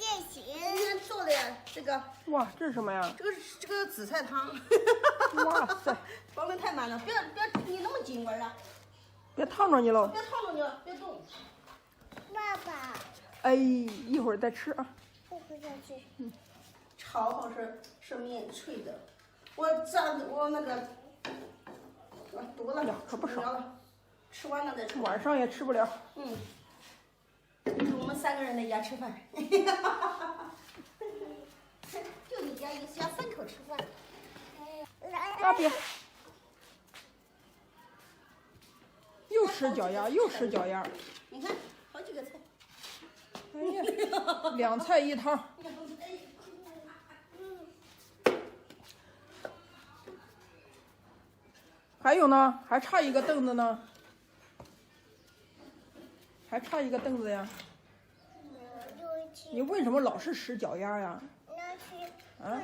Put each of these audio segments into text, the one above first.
今天做的呀，这个哇，这是什么呀？这个紫菜汤。哇塞，包的太满了，别你那么紧管了，别烫着你了。别烫着你了，别动。爸爸，哎，一会儿再吃啊。不喝下去。炒好是面脆的，我那个多了，可不少了，吃完了再吃。晚上也吃不了。嗯，就是我们3个人在家吃饭。就你家一家3口吃饭。啊别！又吃脚丫，又吃脚丫。你看，好几个菜。哎呀，2菜1汤。还有呢，还差一个凳子呢，还差一个凳子呀。你为什么老是吃脚丫呀？啊？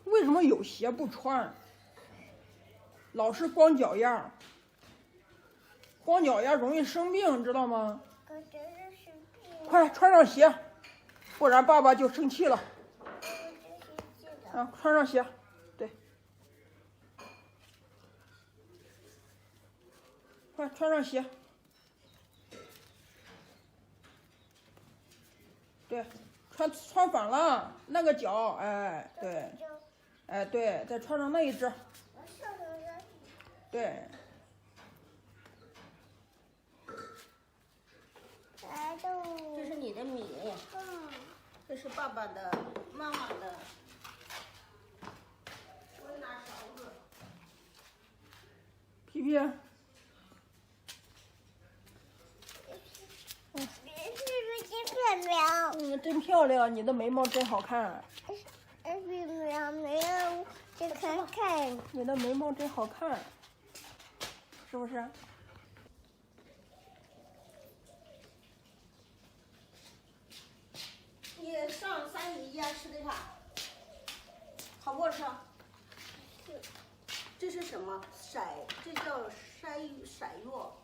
为什么有鞋不穿？老是光脚丫，光脚丫容易生病，知道吗？快穿上鞋，不然爸爸就生气了。啊，穿上鞋，对。快穿上鞋。对，穿反了，那个脚，哎，对，哎对，再穿上那一只。对。这是你的米，这是爸爸的、妈妈的。我拿勺子。皮皮。真漂亮，你的眉毛真好看。没有，再看看。你的眉毛真好看，是不是？你上3姨家吃的啥？好不好吃？这是什么？这叫筛肉。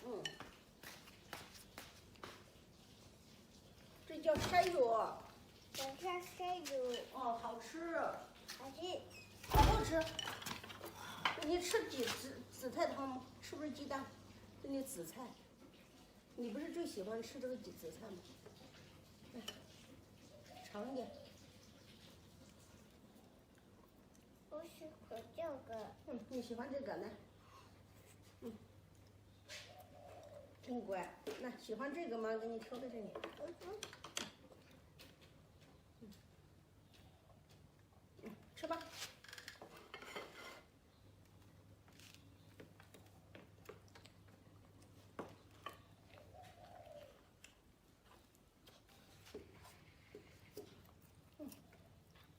嗯。这叫筛肉。哦，好吃。好不好吃？你吃紫菜汤吗？是不是鸡蛋？这那紫菜，你不是最喜欢吃这个紫菜吗？尝一点。我喜欢这个。你喜欢这个呢？真乖。那喜欢这个吗？给你挑在这里。吃吧。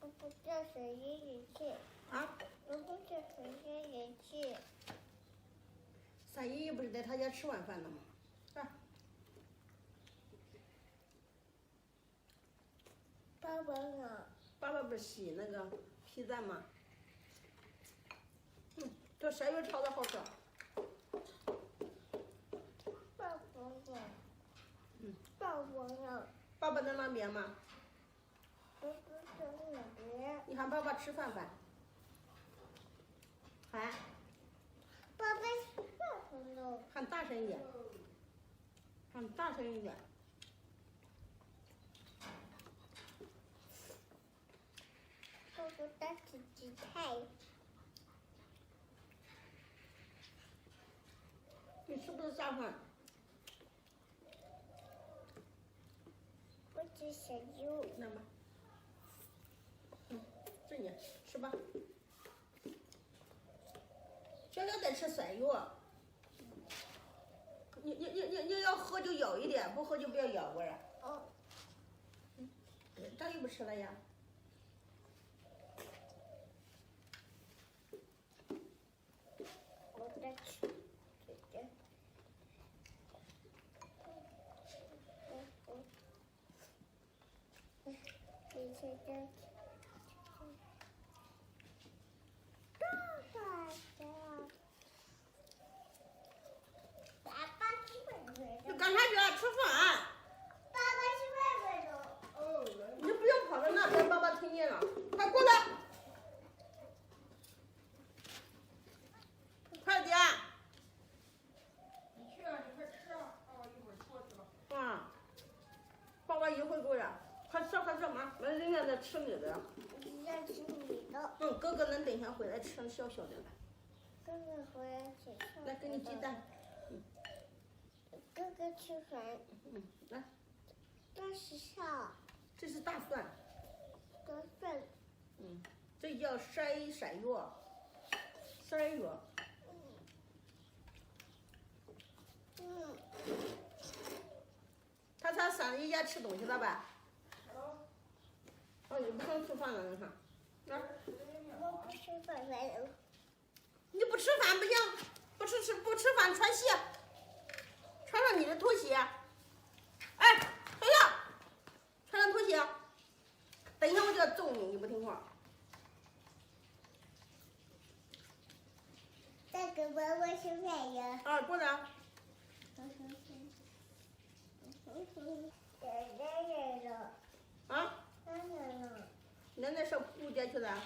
我不叫水爷爷去。啊？我不叫水爷爷去。3姨爷不是在他家吃晚饭了吗？爸爸呢？爸爸不是洗那个皮蛋吗？这筛肉炒的好吃。爸爸呢？爸爸呢？爸爸在那边吗？爸爸在哪边？你喊爸爸吃饭。喊。爸爸是爸爸呢？喊大声一点。喊大声一点。爸爸在吃鸡菜。你是不是下饭？我只想肉。那么，这你吃吧。小小得吃筛肉。你要喝就舀一点，不喝就不要舀过来。这又不吃了呀？我在吃。你干啥去啊？吃饭。爸爸是外一会儿过来，快吃快吃妈，人家在吃你的。在吃你的。哥哥能等一下回来吃小小的来。哥哥回来吃。来，给你鸡蛋。哥哥吃饭。来。这是啥？这是大蒜。大蒜。这叫筛药。筛药。他嗓子一家吃东西了吧？哦，你不想吃饭了，你看。来。我不吃饭了。你不吃饭不行，不吃饭穿鞋，穿上你的拖鞋。哎，小小，穿上拖鞋。等一下我就要揍你，你不听话。再给我吃饭呀。啊，过来。奶奶了。啊？奶奶了。奶奶上姑家去了。